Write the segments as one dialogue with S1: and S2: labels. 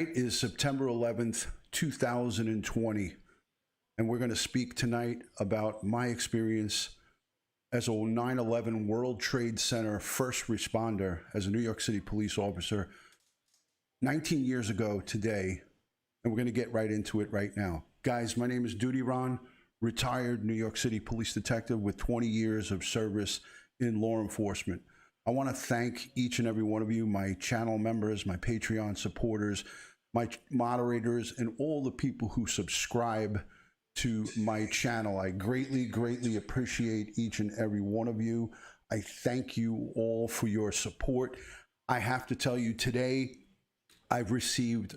S1: Is September 11th, 2020, and we're going to speak tonight about my experience as a 9/11 World Trade Center first responder as a New York City police officer 19 years ago today, and we're going to get right into it right now. Guys, my name is DutyRon, retired New York City police detective with 20 years of service in law enforcement. I want to thank each and every one of you, my channel members, my Patreon supporters, my moderators, and all the people who subscribe to my channel. I greatly appreciate each and every one of you. I thank you all for your support. I have to tell you today, I've received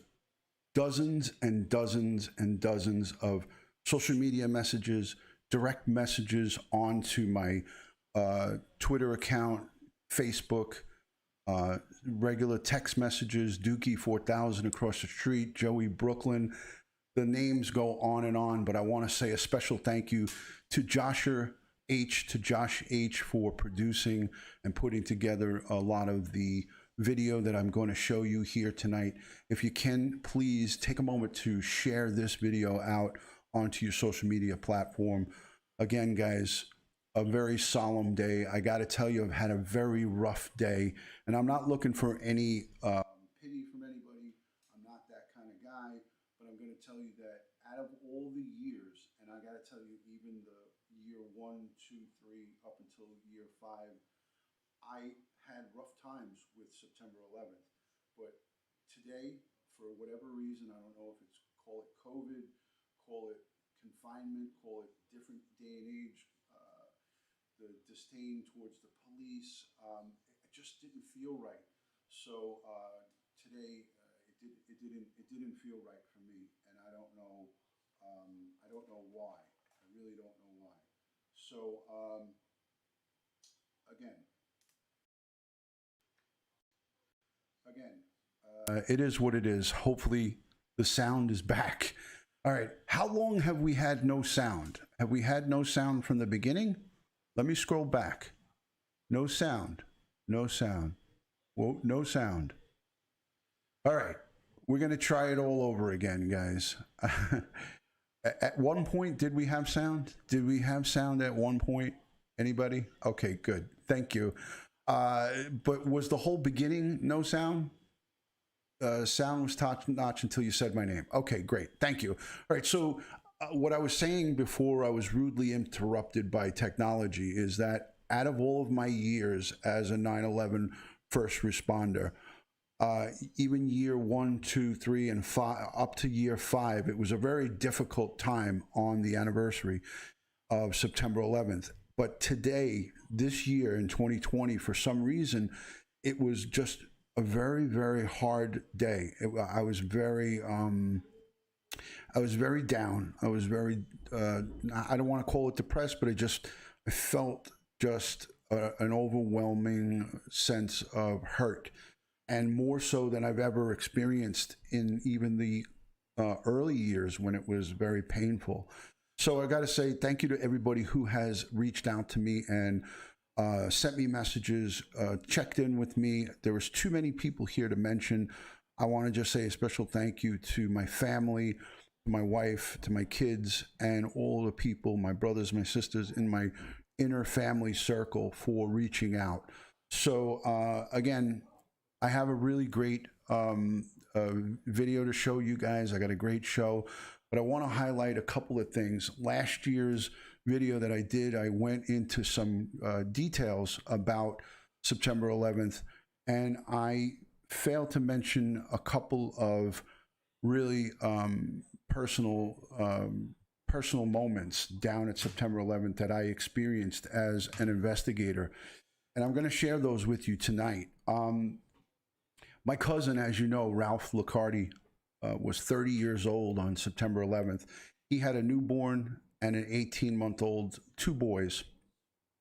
S1: dozens and dozens and dozens of social media messages, direct messages onto my Twitter account, Facebook, regular text messages, Dookie 4000 across the street, Joey Brooklyn. The names go on and on, but I want to say a special thank you to Josh H for producing and putting together a lot of the video that I'm going to show you here tonight. If you can, please take a moment to share this video out onto your social media platform. Again, guys, a very solemn day. I got to tell you, I've had a very rough day, and I'm not looking for any pity from anybody. I'm not that kind of guy, but I'm going to tell you that out of all the years, and I got to tell you, even the year 1, 2, 3, up until year 5, I had rough times with September 11th. But today, for whatever reason, I don't know if it's, call it COVID, call it confinement, call it different day and age, the disdain towards the police, it just didn't feel right. So today it didn't feel right for me, and I don't know why. I really don't know why. So again, it is what it is. Hopefully the sound is back. All right, how long have we had no sound? Have we had no sound from the beginning? Let me scroll back. No sound, no sound. Whoa, no sound. All right, we're gonna try it all over again, guys. At one point, did we have sound? Did we have sound at one point? Anybody? Okay, good, thank you. But was the whole beginning no sound? Sound was top-notch until you said my name. Okay, great, thank you. All right, so what I was saying before I was rudely interrupted by technology is that out of all of my years as a 9/11 first responder, even year 1, 2, 3, and 5, up to year 5, it was a very difficult time on the anniversary of September 11th. But today, this year in 2020, for some reason, it was just a very hard day. I was very down. I was very, I don't want to call it depressed, but I felt just an overwhelming sense of hurt, and more so than I've ever experienced in even the early years when it was very painful. So I got to say thank you to everybody who has reached out to me and sent me messages, checked in with me. There was too many people here to mention. I want to just say a special thank you to my family, to my wife, to my kids, and all the people, my brothers, my sisters in my inner family circle for reaching out. So again, I have a really great video to show you guys. I got a great show, but I want to highlight a couple of things. Last year's video that I did, I went into some details about September 11th, and I failed to mention a couple of really personal moments down at September 11th that I experienced as an investigator, and I'm going to share those with you tonight. My cousin, as you know, Ralph Licardi, was 30 years old on September 11th. He had a newborn and an 18-month-old, 2 boys,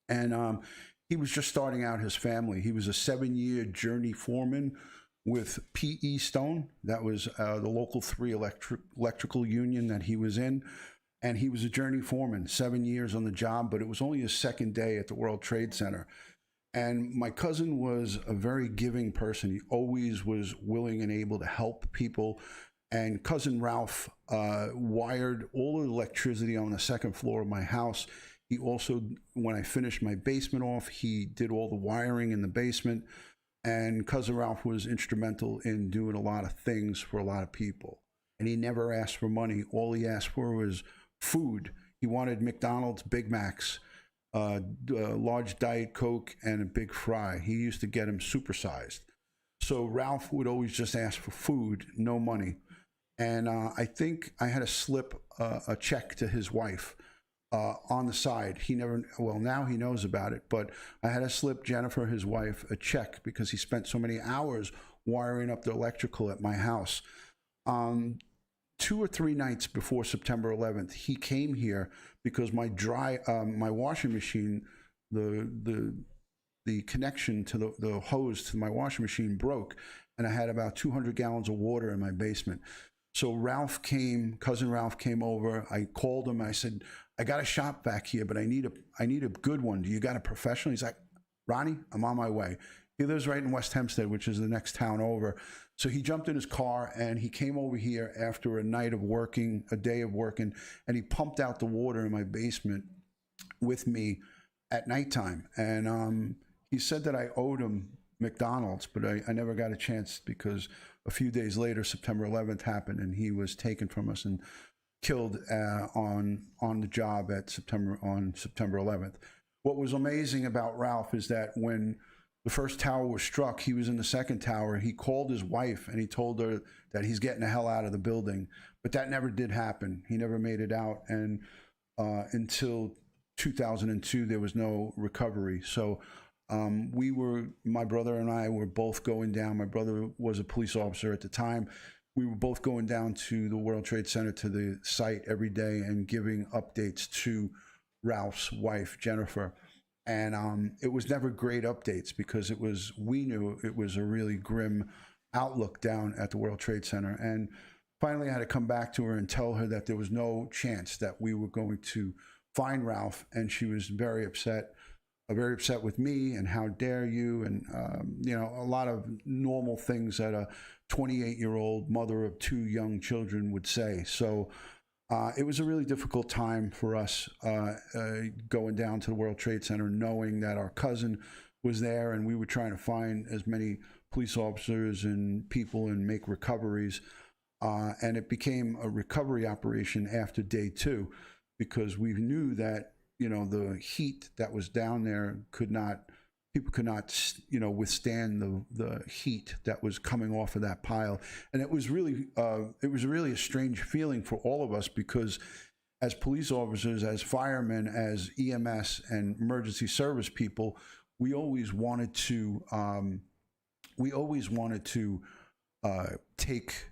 S1: and he was just starting out his family. He was a 7-year journey foreman with P.E. Stone. That was the local 3 electrical union that he was in, and he was a journey foreman, 7 years on the job, but it was only his second day at the World Trade Center. And my cousin was a very giving person. He always was willing and able to help people. And cousin Ralph wired all the electricity on the second floor of my house. He also, when I finished my basement off, he did all the wiring in the basement. And cousin Ralph was instrumental in doing a lot of things for a lot of people. And he never asked for money. All he asked for was food. He wanted McDonald's Big Macs, large Diet Coke, and a big fry. He used to get him supersized. So Ralph would always just ask for food, no money. And I think I had to slip a check to his wife on the side. He never, well, now he knows about it, but I had to slip Jennifer, his wife, a check because he spent so many hours wiring up the electrical at my house. 2 or 3 nights before September 11th, he came here because my my washing machine, the connection to the hose to my washing machine broke, and I had about 200 gallons of water in my basement. So cousin Ralph came over. I called him. I said, I got a shop back here, but I need a good one. Do you got a professional? He's like, Ronnie, I'm on my way. He lives right in West Hempstead, which is the next town over. So he jumped in his car and he came over here after a day of working, and he pumped out the water in my basement with me at nighttime. And he said that I owed him McDonald's, but I never got a chance because a few days later, September 11th happened, and he was taken from us and killed on the job on September 11th. What was amazing about Ralph is that when the first tower was struck, he was in the second tower. He called his wife and he told her that he's getting the hell out of the building. But that never did happen. He never made it out. And until 2002, there was no recovery. So my brother and I were both going down. My brother was a police officer at the time. We were both going down to the World Trade Center, to the site every day, and giving updates to Ralph's wife, Jennifer. And it was never great updates because we knew it was a really grim outlook down at the World Trade Center. And finally I had to come back to her and tell her that there was no chance that we were going to find Ralph. And she was very upset with me, and how dare you, and a lot of normal things that a 28-year-old mother of 2 young children would say. So it was a really difficult time for us going down to the World Trade Center, knowing that our cousin was there, and we were trying to find as many police officers and people and make recoveries. And it became a recovery operation after day 2, because we knew that the heat that was down there people could not withstand the heat that was coming off of that pile. And it was really a strange feeling for all of us, because as police officers, as firemen, as EMS and emergency service people, we always wanted to take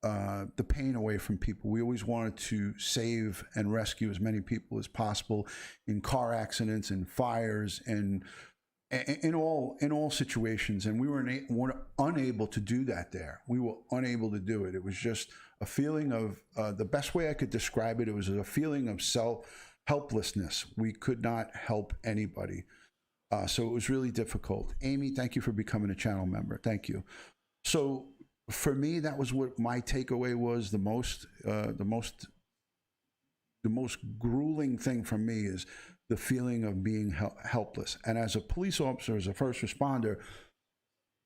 S1: the pain away from people. We always wanted to save and rescue as many people as possible in car accidents and fires and in all situations. And we were unable to do that there. We were unable to do it. It was just a feeling of, the best way I could describe it, it was a feeling of helplessness. We could not help anybody. So it was really difficult. Amy, thank you for becoming a channel member. Thank you. So for me, that was what my takeaway was. The most grueling thing for me is the feeling of being helpless. And as a police officer, as a first responder,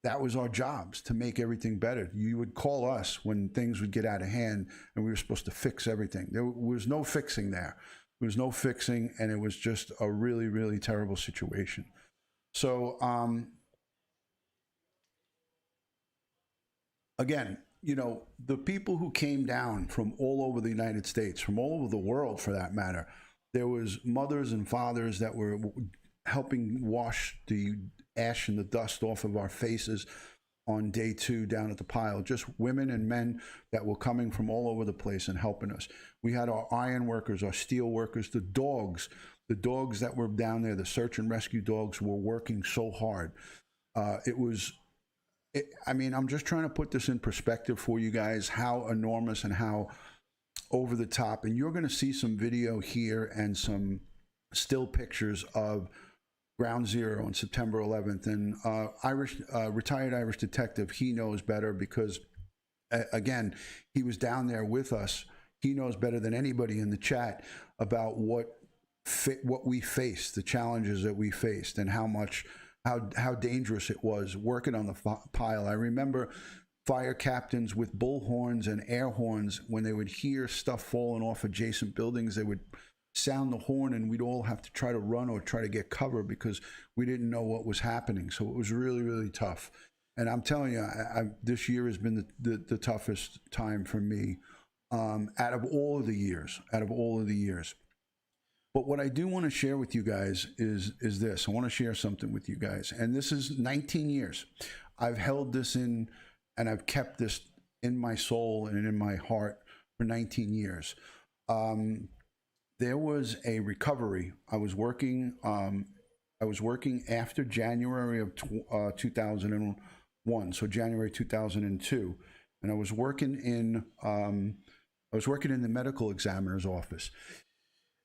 S1: that was our jobs, to make everything better. You would call us when things would get out of hand and we were supposed to fix everything. There was no fixing there. There was no fixing, and it was just a really, really terrible situation. So, again, the people who came down from all over the United States, from all over the world for that matter, there was mothers and fathers that were helping wash the ash and the dust off of our faces on day 2 down at the pile. Just women and men that were coming from all over the place and helping us. We had our iron workers, our steel workers, the dogs that were down there, the search and rescue dogs, were working so hard. I'm just trying to put this in perspective for you guys, how enormous and how over the top. And you're going to see some video here and some still pictures of Ground Zero on September 11th. And retired Irish detective, he knows better because, again, he was down there with us. He knows better than anybody in the chat about what we faced, the challenges that we faced, and how dangerous it was working on the pile. I remember fire captains with bullhorns and air horns, when they would hear stuff falling off adjacent buildings, they would sound the horn, and we'd all have to try to run or try to get cover because we didn't know what was happening. So it was really, really tough. And I'm telling you, this year has been the toughest time for me out of all of the years. But what I do want to share with you guys is this. I want to share something with you guys. And this is 19 years. I've held this in, and I've kept this in my soul and in my heart for 19 years. There was a recovery. I was working after January of 2001, so January 2002, and I was working in the medical examiner's office.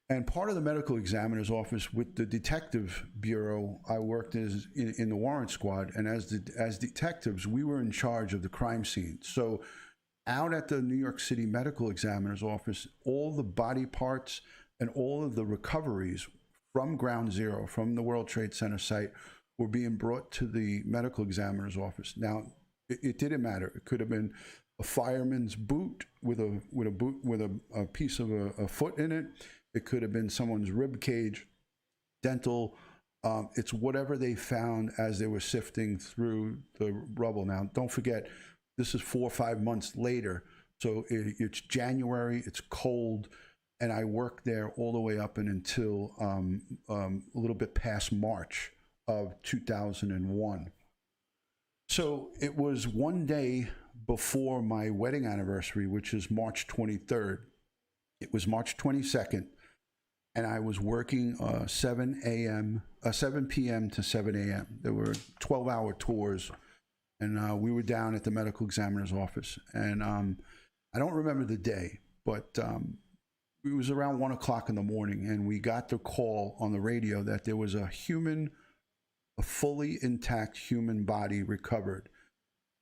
S1: And part of the medical examiner's office with the detective bureau, I worked in the warrant squad, and as detectives, we were in charge of the crime scene. So out at the New York City medical examiner's office, all the body parts and all of the recoveries from Ground Zero, from the World Trade Center site, were being brought to the medical examiner's office. Now, it didn't matter. It could have been a fireman's boot with a piece of a foot in it. It could have been someone's rib cage, dental. It's whatever they found as they were sifting through the rubble. Now, don't forget, this is 4 or 5 months later. So it's January, it's cold, and I worked there all the way up and until a little bit past March of 2001. So it was one day before my wedding anniversary, which is March 23rd. It was March 22nd, and I was working 7 p.m. to 7 a.m. There were 12-hour tours, and we were down at the medical examiner's office. And I don't remember the day, but it was around 1 o'clock in the morning, and we got the call on the radio that there was a fully intact human body recovered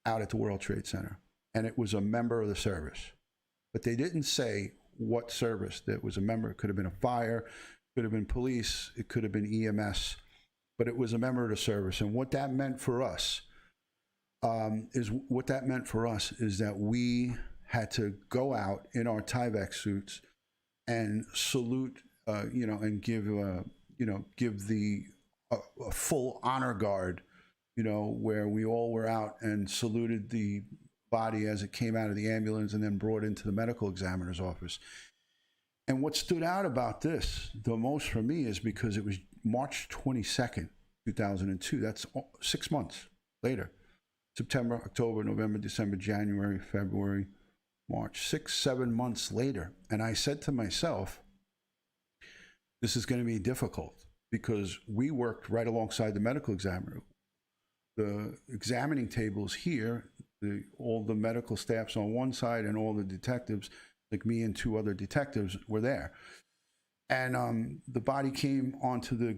S1: out at the World Trade Center. And it was a member of the service. But they didn't say what service that was a member. It could have been a fire, it could have been police, it could have been EMS, but it was a member of the service. And what that meant for us is that we had to go out in our Tyvek suits and salute, and give a full honor guard, where we all were out and saluted the body as it came out of the ambulance and then brought into the medical examiner's office. And what stood out about this the most for me is because it was March 22nd, 2002. That's 6 months later. September, October, November, December, January, February, March, 6, 7 months later. And I said to myself, this is going to be difficult because we worked right alongside the medical examiner. The examining tables here, all the medical staffs on one side and all the detectives, like me and 2 other detectives, were there. And the body came onto the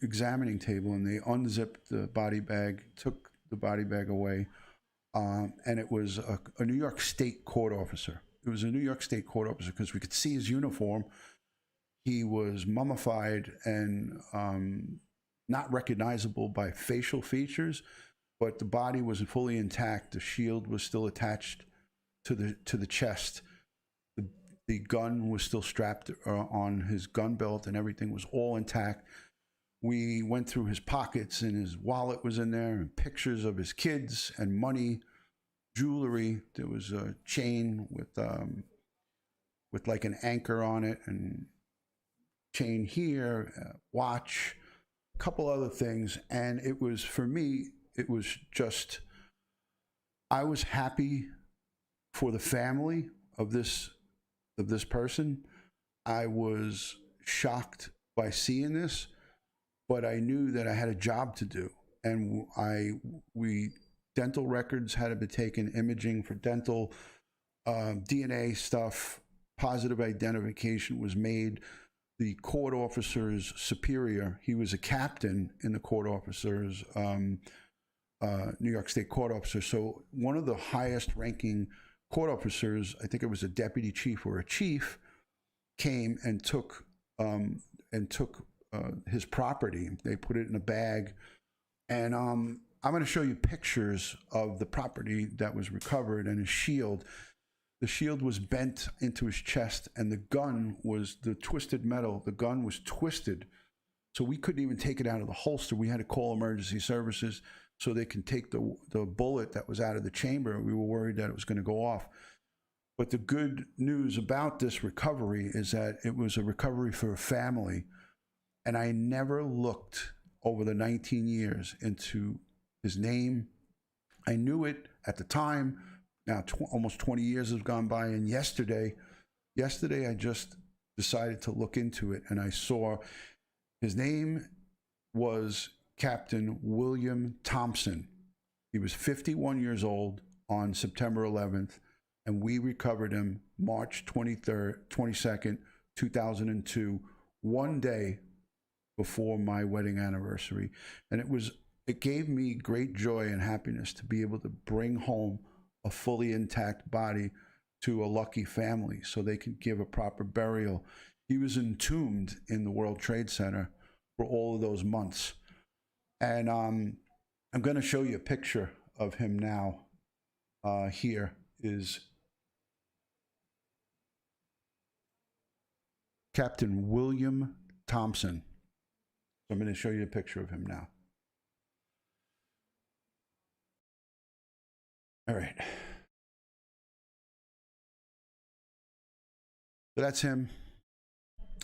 S1: examining table, and they unzipped the body bag, took the body bag away. And it was a New York State court officer. It was a New York State court officer because we could see his uniform. He was mummified and not recognizable by facial features, but the body was fully intact. The shield was still attached to the chest. The gun was still strapped on his gun belt, and everything was all intact. We went through his pockets, and his wallet was in there, and pictures of his kids and money, jewelry. There was a chain with like an anchor on it, and chain here, watch, a couple other things. And it was, for me, it was just, I was happy for the family of this person. I was shocked by seeing this, but I knew that I had a job to do. And dental records had to be taken, imaging for dental, DNA stuff, positive identification was made. the court officer's superior. He was a captain in the court officers, New York State court officer. So one of the highest ranking court officers, I think it was a deputy chief or a chief, came and took his property. They put it in a bag, and I'm going to show you pictures of the property that was recovered and his shield. The shield was bent into his chest, and the gun was the twisted metal. The gun was twisted, so we couldn't even take it out of the holster. We had to call emergency services so they can take the bullet that was out of the chamber. We were worried that it was going to go off. But the good news about this recovery is that it was a recovery for a family. And I never looked over the 19 years into his name. I knew it at the time. Now almost 20 years have gone by. And yesterday I just decided to look into it, and I saw his name was Captain William Thompson. He was 51 years old on September 11th, and we recovered him March 22nd, 2002, one day before my wedding anniversary. And it gave me great joy and happiness to be able to bring home a fully intact body to a lucky family so they could give a proper burial. He was entombed in the World Trade Center for all of those months. And I'm going to show you a picture of him now. Here is Captain William Thompson. So I'm going to show you a picture of him now. All right. So that's him.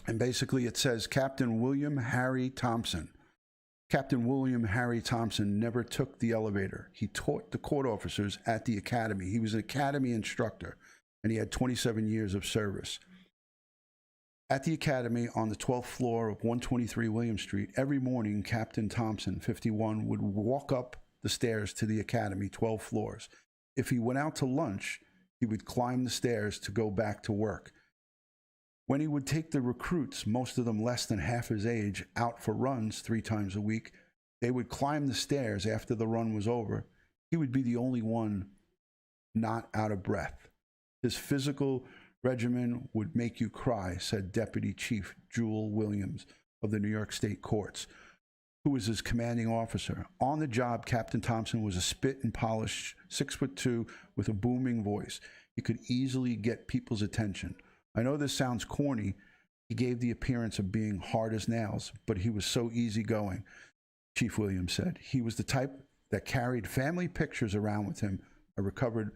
S1: And basically it says Captain William Harry Thompson. Captain William Harry Thompson never took the elevator. He taught the court officers at the academy. He was an academy instructor, and he had 27 years of service. At the academy on the 12th floor of 123 William Street, every morning, Captain Thompson, 51, would walk up the stairs to the academy, 12 floors. If he went out to lunch, he would climb the stairs to go back to work. When he would take the recruits, most of them less than half his age, out for runs 3 times a week, they would climb the stairs after the run was over. He would be the only one not out of breath. His physical regimen would make you cry, said Deputy Chief Jewel Williams of the New York State Courts, who was his commanding officer. On the job, Captain Thompson was a spit and polish 6'2" with a booming voice. He could easily get people's attention. I know this sounds corny. He gave the appearance of being hard as nails, but he was so easygoing, Chief Williams said. He was the type that carried family pictures around with him. I recovered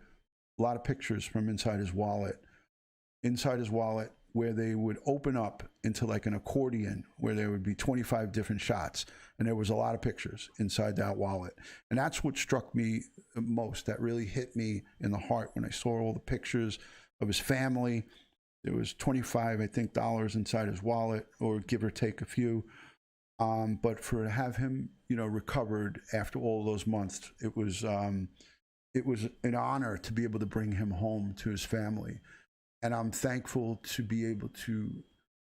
S1: a lot of pictures from inside his wallet, where they would open up into like an accordion, where there would be 25 different shots. And there was a lot of pictures inside that wallet. And that's what struck me the most. That really hit me in the heart when I saw all the pictures of his family. There was 25, I think, dollars inside his wallet, or give or take a few. But to have him, recovered after all those months, it was an honor to be able to bring him home to his family. And I'm thankful to be able to,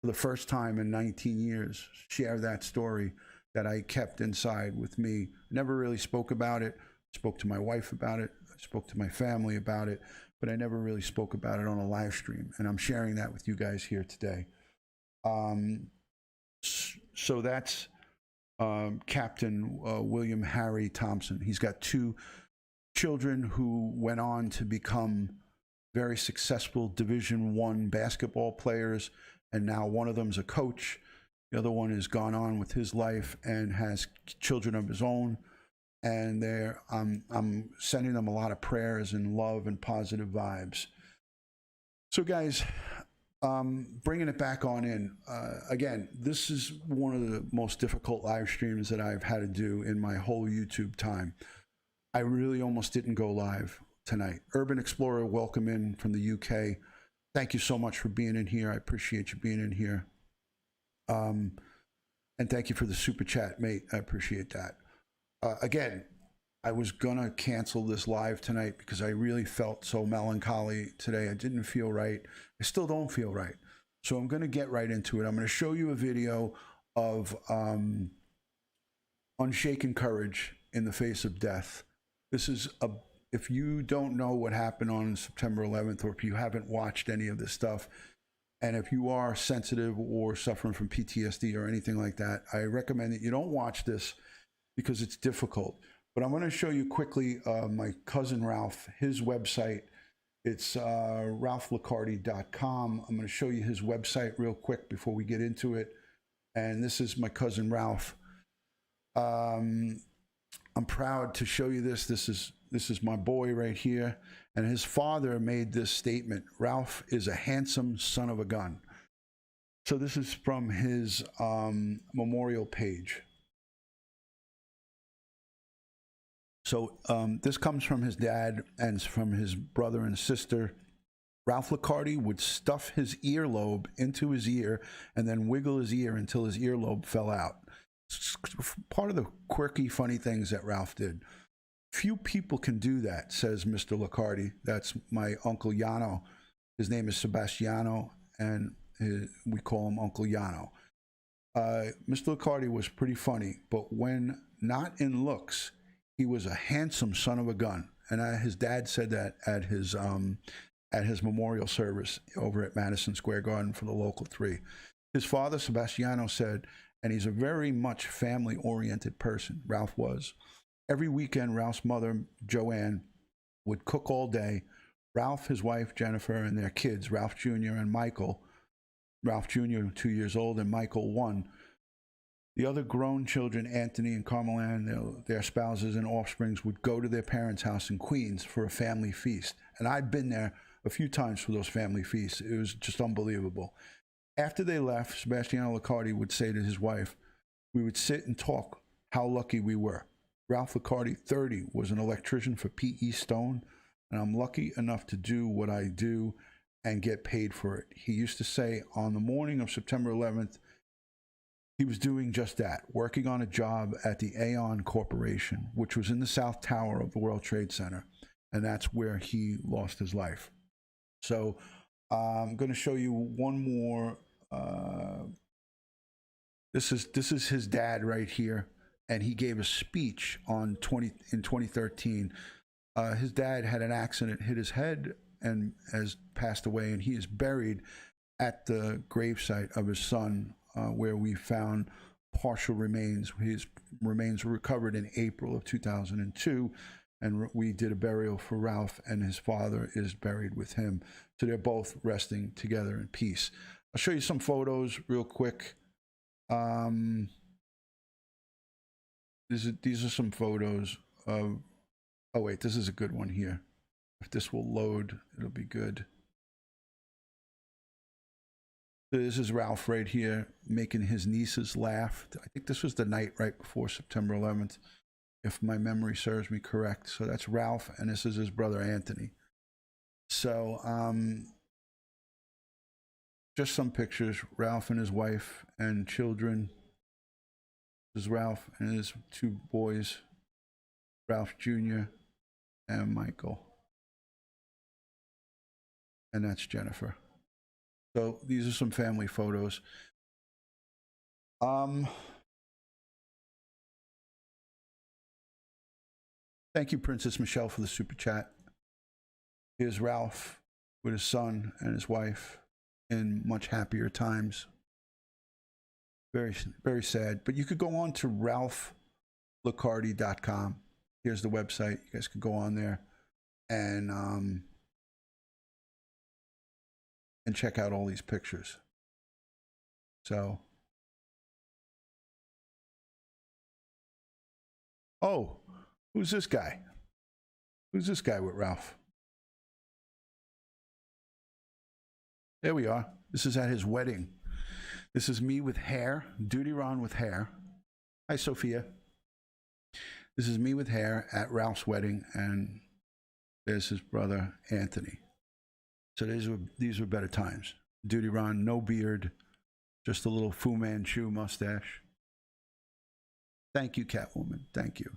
S1: for the first time in 19 years, share that story that I kept inside with me. Never really spoke about it. Spoke to my wife about it. I spoke to my family about it. But I never really spoke about it on a live stream. And I'm sharing that with you guys here today. So that's Captain William Harry Thompson. He's got 2 children who went on to become very successful Division I basketball players. And now one of them's a coach. The other one has gone on with his life and has children of his own. And I'm sending them a lot of prayers and love and positive vibes. So guys, bringing it back on in, again, this is one of the most difficult live streams that I've had to do in my whole YouTube time. I really almost didn't go live tonight. Urban Explorer, welcome in from the UK. Thank you so much for being in here. I appreciate you being in here. And thank you for the super chat, mate. I appreciate that. Again, I was gonna cancel this live tonight because I really felt so melancholy today. I didn't feel right. I still don't feel right. So I'm going to get right into it. I'm going to show you a video of unshaken courage in the face of death. This is a, if you don't know what happened on September 11th, or if you haven't watched any of this stuff, and if you are sensitive or suffering from PTSD or anything like that, I recommend that you don't watch this because it's difficult. But I'm going to show you quickly my cousin Ralph, his website. It's ralphlicardi.com. I'm going to show you his website real quick before we get into it. And this is my cousin Ralph. I'm proud to show you this. This is my boy right here. And his father made this statement: Ralph is a handsome son of a gun. So this is from his memorial page. So this comes from his dad and from his brother and sister. Ralph Licardi would stuff his earlobe into his ear and then wiggle his ear until his earlobe fell out. It's part of the quirky, funny things that Ralph did. Few people can do that, says Mr. Licardi. That's my Uncle Yano. His name is Sebastiano, and we call him Uncle Yano. Mr. Licardi was pretty funny, but when not in looks, he was a handsome son of a gun. And his dad said that at his memorial service over at Madison Square Garden for the local 3. His father, Sebastiano, said, and he's a very much family-oriented person, Ralph was. Every weekend, Ralph's mother, Joanne, would cook all day. Ralph, his wife, Jennifer, and their kids, Ralph Jr. and Michael. Ralph Jr., 2 years old, and Michael, 1. The other grown children, Anthony and Carmelan, their spouses and offsprings, would go to their parents' house in Queens for a family feast. And I've been there a few times for those family feasts. It was just unbelievable. After they left, Sebastiano Licardi would say to his wife, we would sit and talk how lucky we were. Ralph Licardi, 30, was an electrician for P.E. Stone, and I'm lucky enough to do what I do and get paid for it. He used to say on the morning of September 11th, he was doing just that, working on a job at the Aon Corporation, which was in the South Tower of the World Trade Center, and that's where he lost his life. So I'm going to show you one more. This is his dad right here, and he gave a speech in 2013. His dad had an accident, hit his head, and has passed away, and he is buried at the gravesite of his son, where we found partial remains. His remains were recovered in April of 2002, and we did a burial for Ralph, and his father is buried with him. So they're both resting together in peace. I'll show you some photos real quick. These are some photos of, oh wait, this is a good one here. If this will load, it'll be good. This is Ralph right here making his nieces laugh. I think this was the night right before September 11th, if my memory serves me correct. So that's Ralph, and this is his brother Anthony. So just some pictures, Ralph and his wife and children. This is Ralph and his 2 boys, Ralph Jr. and Michael. And that's Jennifer. So these are some family photos. Thank you, Princess Michelle, for the super chat. Here's Ralph with his son and his wife in much happier times. Very, very sad. But you could go on to ralphlicardi.com. Here's the website. You guys could go on there and check out all these pictures. So, oh, who's this guy? Who's this guy with Ralph? There we are. This is at his wedding. This is me with hair, DutyRon with hair. Hi, Sophia. This is me with hair at Ralph's wedding, and there's his brother, Anthony. So these were better times. DutyRon, no beard, just a little Fu Manchu mustache. Thank you, Catwoman. Thank you.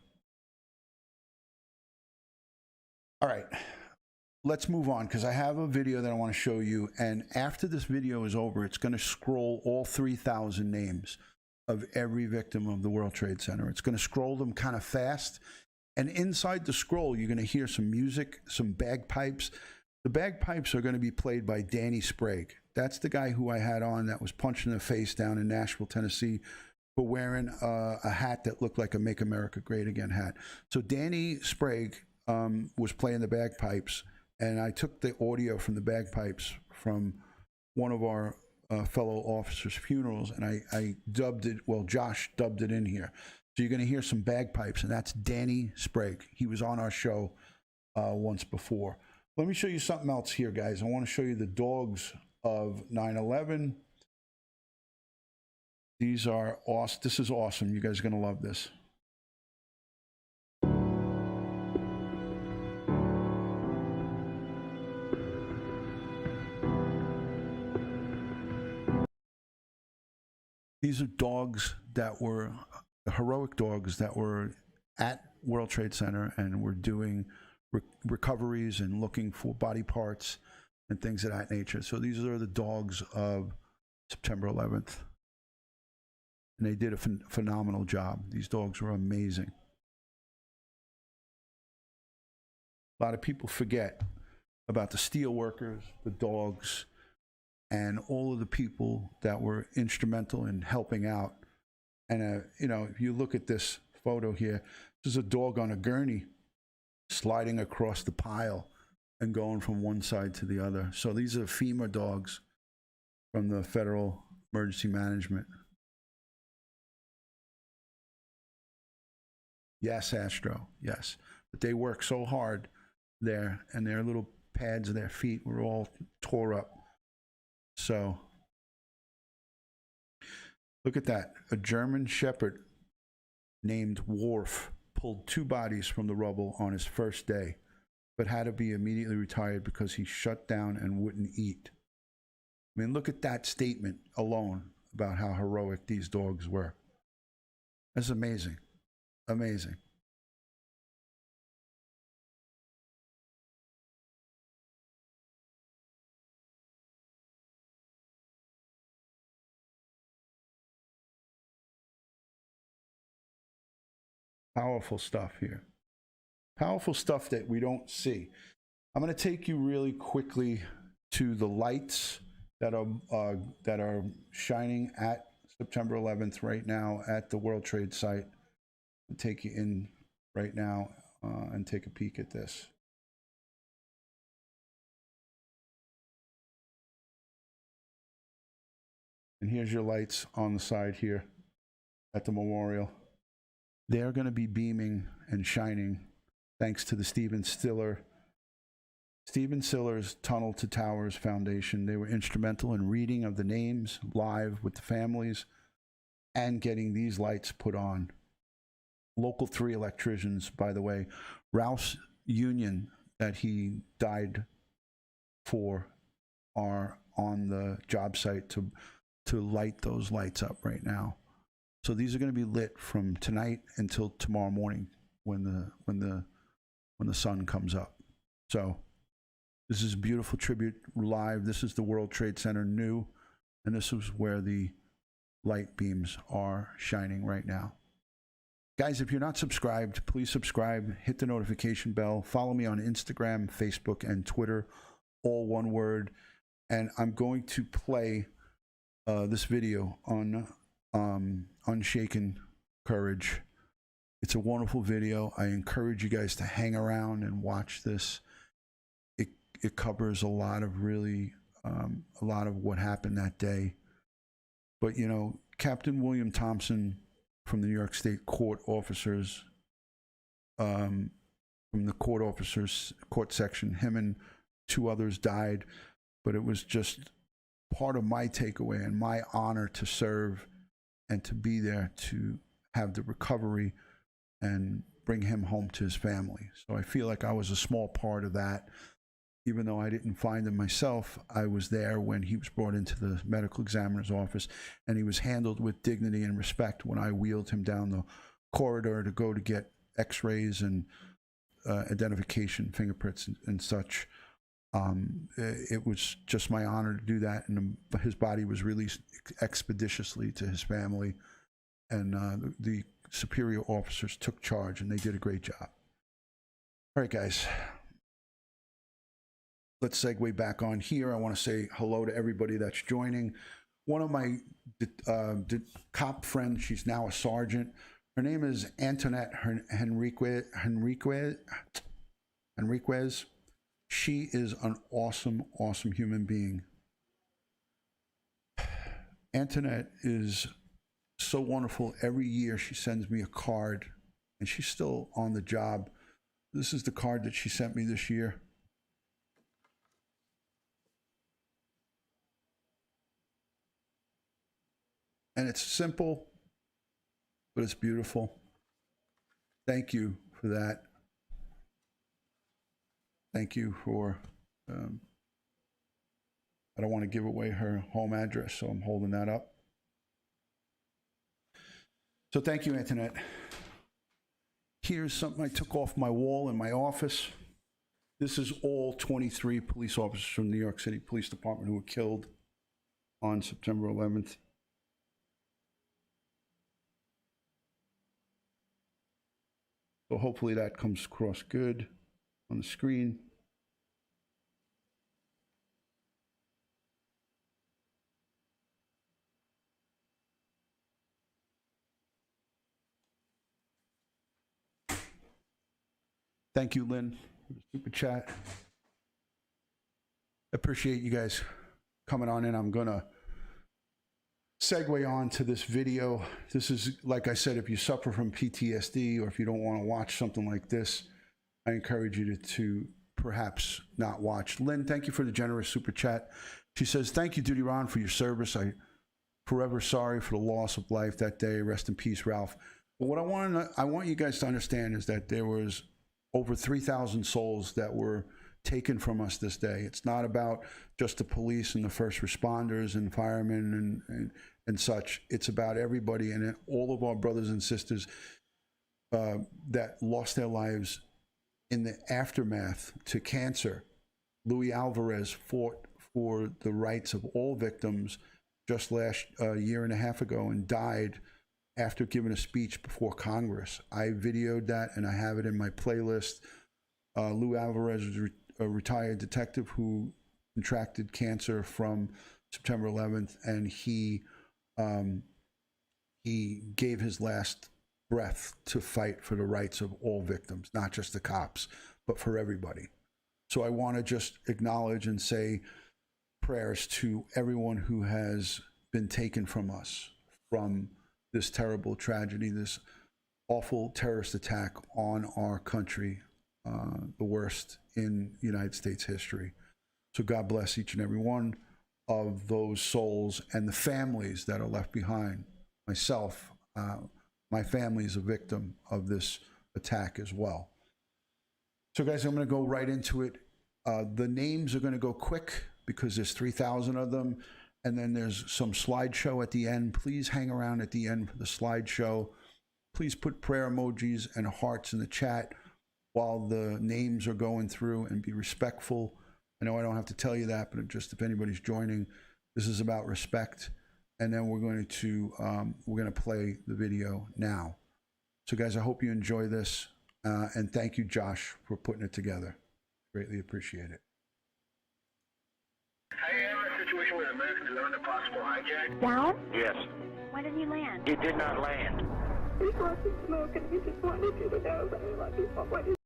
S1: All right. let's move on, because I have a video that I want to show you. And after this video is over, it's going to scroll all 3,000 names of every victim of the World Trade Center. It's going to scroll them kind of fast. And inside the scroll, you're going to hear some music, some bagpipes. The bagpipes are going to be played by Danny Sprague. That's the guy who I had on that was punched in the face down in Nashville, Tennessee, for wearing a hat that looked like a Make America Great Again hat. So Danny Sprague was playing the bagpipes, and I took the audio from the bagpipes from one of our fellow officers' funerals, and I dubbed it, well, Josh dubbed it in here. So you're going to hear some bagpipes, and that's Danny Sprague. He was on our show once before. Let me show you something else here, guys. I want to show you the dogs of 9/11. These are awesome. This is awesome. You guys are going to love this. These are dogs that were heroic dogs that were at World Trade Center and were doing recoveries and looking for body parts and things of that nature. So these are the dogs of September 11th. And they did a phenomenal job. These dogs were amazing. A lot of people forget about the steel workers, the dogs, and all of the people that were instrumental in helping out. And, you know, if you look at this photo here, there's a dog on a gurney sliding across the pile and going from one side to the other. So these are FEMA dogs from the Federal Emergency Management. Yes, Astro, yes. But they work so hard there, and their little pads of their feet were all tore up. So look at that. A German Shepherd named Worf pulled 2 bodies from the rubble on his first day, but had to be immediately retired because he shut down and wouldn't eat. I mean, look at that statement alone about how heroic these dogs were. That's amazing. Amazing. Powerful stuff here. Powerful stuff that we don't see. I'm going to take you really quickly to the lights that are shining at September 11th right now at the World Trade site. I'll take you in right now and take a peek at this. And here's your lights on the side here at the memorial. They're going to be beaming and shining thanks to the Stephen Stiller's Tunnel to Towers Foundation. They were instrumental in reading of the names live with the families and getting these lights put on. Local 3 electricians, by the way. Rouse Union that he died for are on the job site to light those lights up right now. So these are going to be lit from tonight until tomorrow morning when the sun comes up. So this is a beautiful tribute live. This is the World Trade Center new, and this is where the light beams are shining right now. Guys, if you're not subscribed, please subscribe, hit the notification bell, follow me on Instagram, Facebook, and Twitter, all one word. And I'm going to play this video on Unshaken Courage. It's a wonderful video. I encourage you guys to hang around and watch this. It covers a lot of what happened that day. But, you know, Captain William Thompson from the New York State court officers, from the court section, him and 2 others died. But it was just part of my takeaway and my honor to serve and to be there to have the recovery and bring him home to his family. So I feel like I was a small part of that. Even though I didn't find him myself, I was there when he was brought into the medical examiner's office, and he was handled with dignity and respect when I wheeled him down the corridor to go to get x-rays and identification, fingerprints and such It was just my honor to do that, and his body was released expeditiously to his family, and the superior officers took charge, and they did a great job. All right, guys. Let's segue back on here. I want to say hello to everybody that's joining. One of my cop friends, she's now a sergeant. Her name is Antoinette Henriquez. She is an awesome, awesome human being. Antoinette is so wonderful. Every year she sends me a card, and she's still on the job. This is the card that she sent me this year. And it's simple, but it's beautiful. Thank you for that. Thank you for, I don't want to give away her home address, so I'm holding that up. So thank you, Antoinette. Here's something I took off my wall in my office. This is all 23 police officers from New York City Police Department who were killed on September 11th. So hopefully that comes across good on the screen. Thank you, Lynn, for the super chat. Appreciate you guys coming on in. I'm gonna segue on to this video. This is, like I said, if you suffer from PTSD or if you don't want to watch something like this, I encourage you to perhaps not watch. Lynn, thank you for the generous super chat. She says, thank you, DutyRon, for your service. I'm forever sorry for the loss of life that day. Rest in peace, Ralph. But what I want you guys to understand is that there was over 3,000 souls that were taken from us this day. It's not about just the police and the first responders and firemen and such. It's about everybody and all of our brothers and sisters that lost their lives in the aftermath to cancer. Louis Alvarez fought for the rights of all victims just last year and a half ago and died after giving a speech before Congress. I videoed that and I have it in my playlist. Lou Alvarez was a retired detective who contracted cancer from September 11th, and he gave his last breath to fight for the rights of all victims, not just the cops, but for everybody. So I want to just acknowledge and say prayers to everyone who has been taken from us from this terrible tragedy, this awful terrorist attack on our country, the worst in United States history. So God bless each and every one of those souls and the families that are left behind. Myself, my family is a victim of this attack as well. So guys, I'm going to go right into it. The names are going to go quick because there's 3,000 of them. And then there's some slideshow at the end. Please hang around at the end for the slideshow. Please put prayer emojis and hearts in the chat while the names are going through, and be respectful. I know I don't have to tell you that, but just if anybody's joining, this is about respect. And then we're going to play the video now. So guys, I hope you enjoy this. And thank you, Josh, for putting it together. Greatly appreciate it.
S2: I am in a situation where Americans are on a possible hijack.
S3: Down?
S2: Yes.
S3: Why didn't you land?
S2: It did not land.
S3: We saw some smoke and we just wanted you to know that we love you. What is...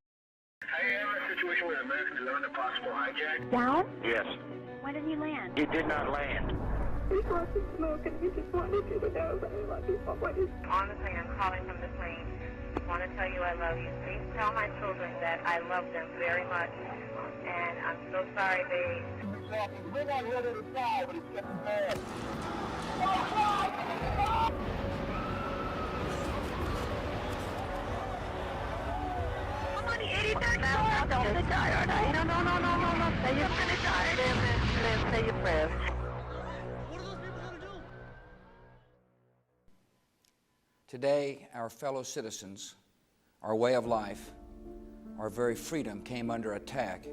S2: I am in a situation where Americans are on a possible hijack.
S3: Down?
S2: Yes.
S3: Why didn't you land?
S2: It did not land.
S3: We saw some smoke and we just wanted you to know that we love you. What is...
S4: Honestly, I'm calling from the plane. I want to tell you I love you. Please tell my children that I love them very much. And I'm so sorry they...
S2: We're not ready to die, but it's getting bad.
S4: I'm on the 83rd floor. I'm going to die, aren't I? No. Say you're going to die. Live, say your prayers.
S5: What are those people going to do?
S6: Today, our fellow citizens, our way of life, our very freedom came under attack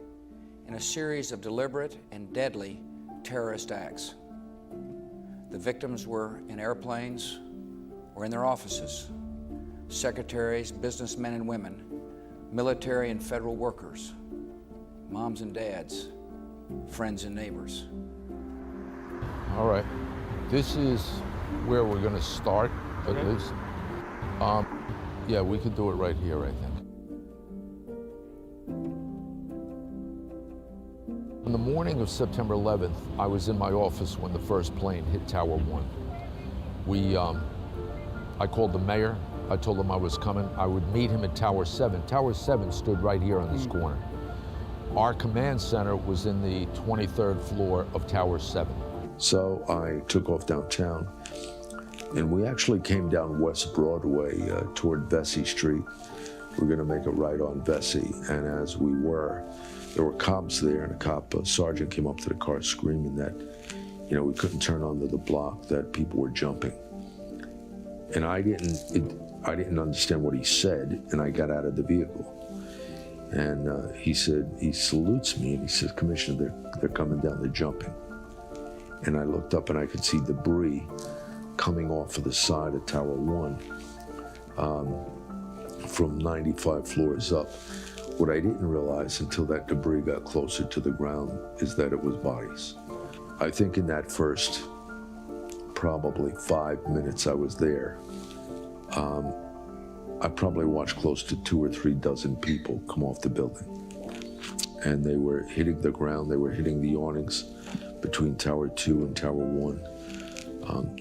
S6: in a series of deliberate and deadly terrorist acts. The victims were in airplanes or in their offices, secretaries, businessmen and women, military and federal workers, moms and dads, friends and neighbors.
S7: All right, this is where we're going to start, at least. Yeah, we could do it right here, I think. On the morning of September 11th, I was in my office when the first plane hit Tower 1. I called the mayor. I told him I was coming. I would meet him at Tower 7. Tower 7 stood right here on this corner. Our command center was in the 23rd floor of Tower 7.
S8: So I took off downtown, and we actually came down West Broadway toward Vesey Street. We're going to make a right on Vesey, and as we were, there were cops there, and a sergeant came up to the car screaming that, you know, we couldn't turn onto the block, that people were jumping. And I didn't understand what he said, and I got out of the vehicle. And he salutes me, and he says, Commissioner, they're coming down, they're jumping. And I looked up and I could see debris coming off of the side of Tower 1 from 95 floors up. What I didn't realize until that debris got closer to the ground is that it was bodies. I think in that first probably 5 minutes I was there, I probably watched close to 2 or 3 dozen people come off the building. And they were hitting the ground, they were hitting the awnings between Tower 2 and Tower 1.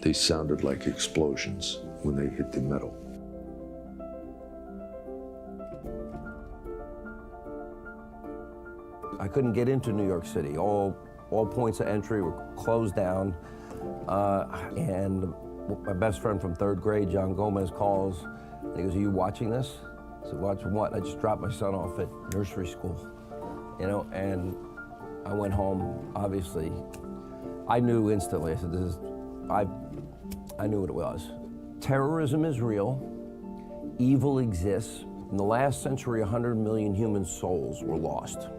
S8: They sounded like explosions when they hit the metal.
S9: I couldn't get into New York City. All points of entry were closed down. And my best friend from 3rd grade, John Gomez, calls, and he goes, "Are you watching this?" I said, "Watching what?" I just dropped my son off at nursery school, you know, and I went home, obviously. I knew instantly. I said, I knew what it was. Terrorism is real. Evil exists. In the last century, 100 million human souls were lost.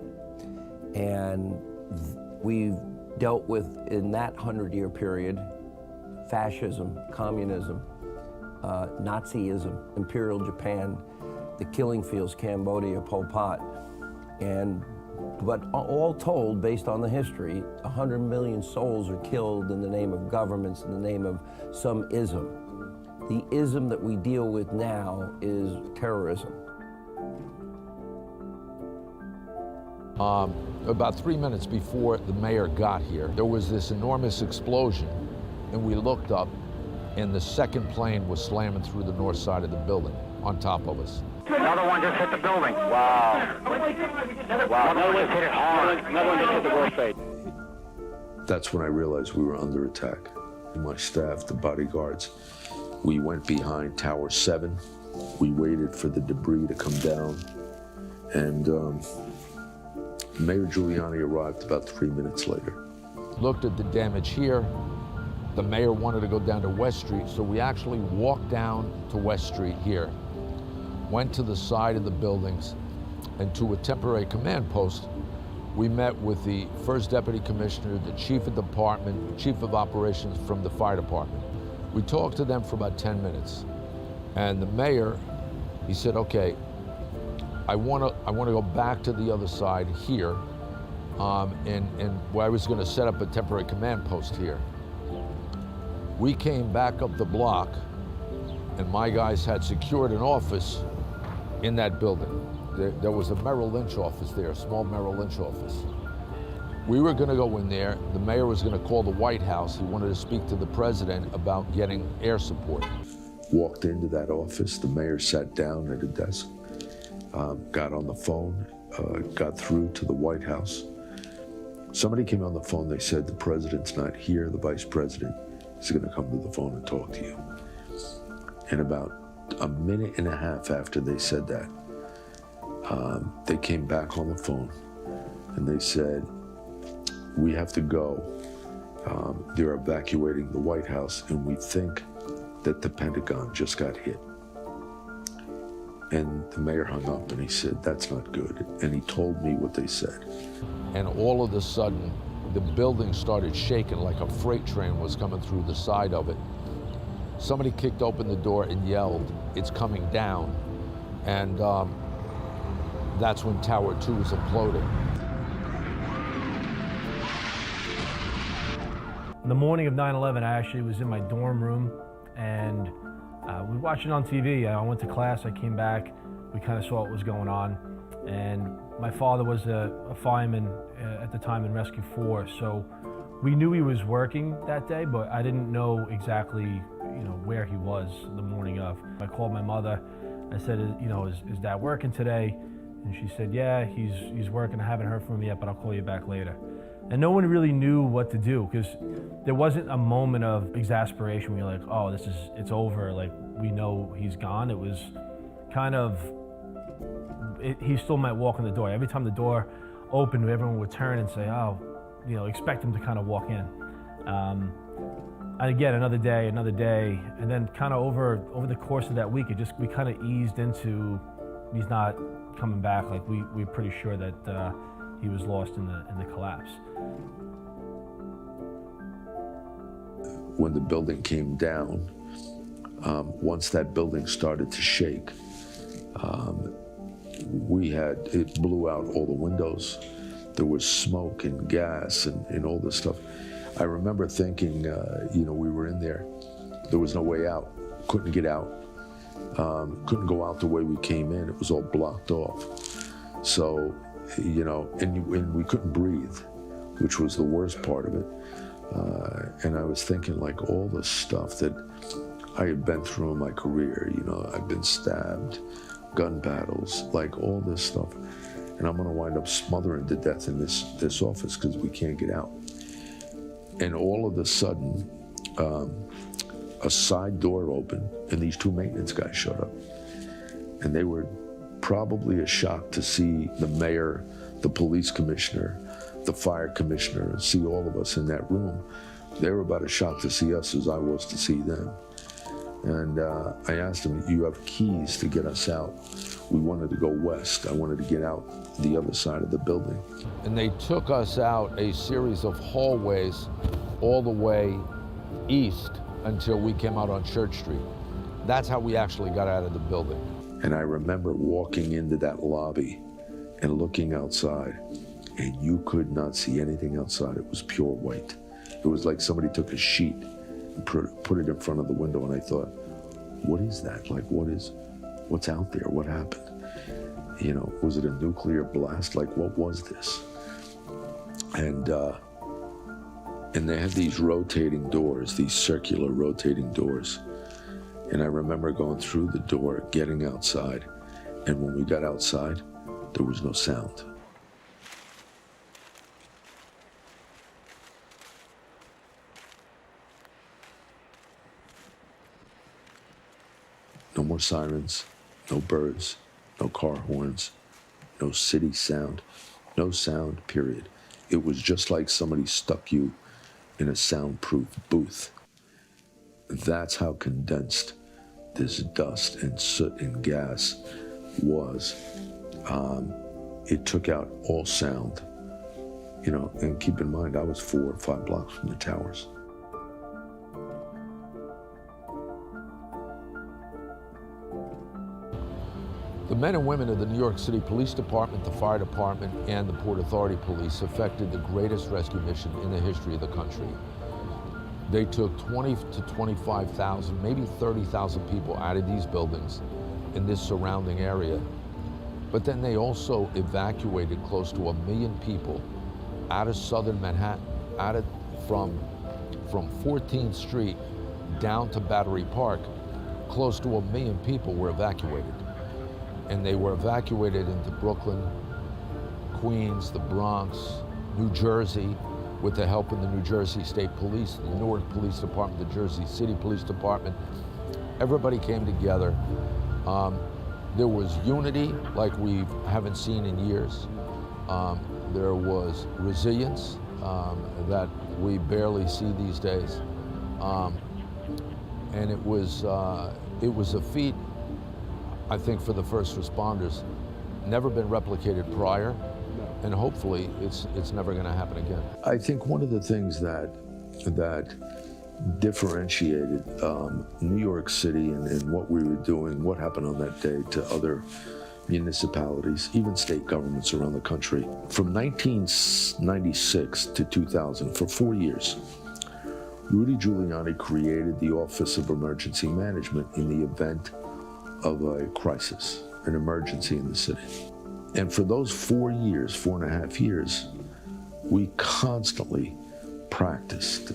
S9: And we've dealt with, in that 100-year period, fascism, communism, Nazism, Imperial Japan, the killing fields, Cambodia, Pol Pot. But all told, based on the history, 100 million souls are killed in the name of governments, in the name of some ism. The ism that we deal with now is terrorism.
S7: About 3 minutes before the mayor got here, there was this enormous explosion, and we looked up, and the second plane was slamming through the north side of the building on top of us.
S2: Another one just hit the building. Wow. Wow, another one hit it hard. Another one just hit the World Trade.
S8: That's when I realized we were under attack. My staff, the bodyguards, we went behind Tower 7. We waited for the debris to come down. And Mayor Giuliani arrived about 3 minutes later.
S7: Looked at the damage here. The mayor wanted to go down to West Street, so we actually walked down to West Street here, went to the side of the buildings, and to a temporary command post. We met with the first deputy commissioner, the chief of department, chief of operations from the fire department. We talked to them for about 10 minutes. And the mayor, he said, okay, I want to go back to the other side here, and where I was going to set up a temporary command post here. We came back up the block, and my guys had secured an office in that building. There was a Merrill Lynch office there, a small Merrill Lynch office. We were going to go in there. The mayor was going to call the White House. He wanted to speak to the president about getting air support.
S8: Walked into that office. The mayor sat down at a desk, got on the phone, got through to the White House. Somebody came on the phone. They said, the president's not here. The vice president is going to come to the phone and talk to you. And about a minute and a half after they said that, they came back on the phone and they said, we have to go. They're evacuating the White House, and we think that the Pentagon just got hit. And the mayor hung up and he said, "That's not good." And he told me what they said.
S7: And all of a sudden, the building started shaking like a freight train was coming through the side of it. Somebody kicked open the door and yelled, "It's coming down." And that's when Tower 2 was imploding.
S10: The morning of 9/11, I actually was in my dorm room, and we watched it on TV. I went to class, I came back, we kind of saw what was going on, and my father was a fireman at the time in Rescue 4, so we knew he was working that day, but I didn't know exactly, where he was the morning of. I called my mother. I said, is Dad working today? And she said, yeah, he's working. I haven't heard from him yet, but I'll call you back later. And no one really knew what to do, because there wasn't a moment of exasperation where you're like, oh, it's over, like, we know he's gone. It was kind of, he still might walk in the door. Every time the door opened, everyone would turn and say, oh, expect him to kind of walk in. And again, another day, and then kind of over the course of that week, we kind of eased into, he's not coming back. Like, we're pretty sure that he was lost in the collapse.
S8: When the building came down, once that building started to shake, it blew out all the windows. There was smoke and gas and all this stuff. I remember thinking, we were in there. There was no way out. Couldn't get out. Couldn't go out the way we came in. It was all blocked off. So, and we couldn't breathe, which was the worst part of it. And I was thinking, like, all the stuff that I had been through in my career. I've been stabbed, gun battles, like all this stuff. And I'm gonna wind up smothering to death in this office because we can't get out. And all of a sudden, a side door opened and these two maintenance guys showed up. And they were probably a shock to see the mayor, the police commissioner, the fire commissioner, and see all of us in that room. They were about as shocked to see us as I was to see them. And I asked them, "You have keys to get us out?" We wanted to go west. I wanted to get out the other side of the building.
S7: And they took us out a series of hallways all the way east until we came out on Church Street. That's how we actually got out of the building.
S8: And I remember walking into that lobby and looking outside, and you could not see anything outside. It was pure white. It was like somebody took a sheet and put it in front of the window, and I thought, what is that? Like, what's out there? What happened? Was it a nuclear blast? Like, what was this? And they had these rotating doors, these circular rotating doors. And I remember going through the door, getting outside, and when we got outside, there was no sound. No more sirens, no birds, no car horns, no city sound, no sound, period. It was just like somebody stuck you in a soundproof booth. That's how condensed this dust and soot and gas was. It took out all sound, and keep in mind, I was 4 or 5 blocks from the towers.
S7: The men and women of the New York City Police Department, the Fire Department, and the Port Authority Police effected the greatest rescue mission in the history of the country. They took 20 to 25,000, maybe 30,000 people out of these buildings in this surrounding area. But then they also evacuated close to 1 million people out of southern Manhattan, from 14th Street down to Battery Park. Close to 1 million people were evacuated. And they were evacuated into Brooklyn, Queens, the Bronx, New Jersey, with the help of the New Jersey State Police, the Newark Police Department, the Jersey City Police Department. Everybody came together. There was unity like we haven't seen in years. There was resilience that we barely see these days. And it was a feat I think for the first responders, never been replicated prior, and hopefully it's never going to happen again.
S8: I think one of the things that differentiated New York City and what we were doing, what happened on that day, to other municipalities, even state governments around the country. From 1996 to 2000, for 4 years, Rudy Giuliani created the Office of Emergency Management in the event of a crisis, an emergency in the city. And for those 4 years, 4.5 years, we constantly practiced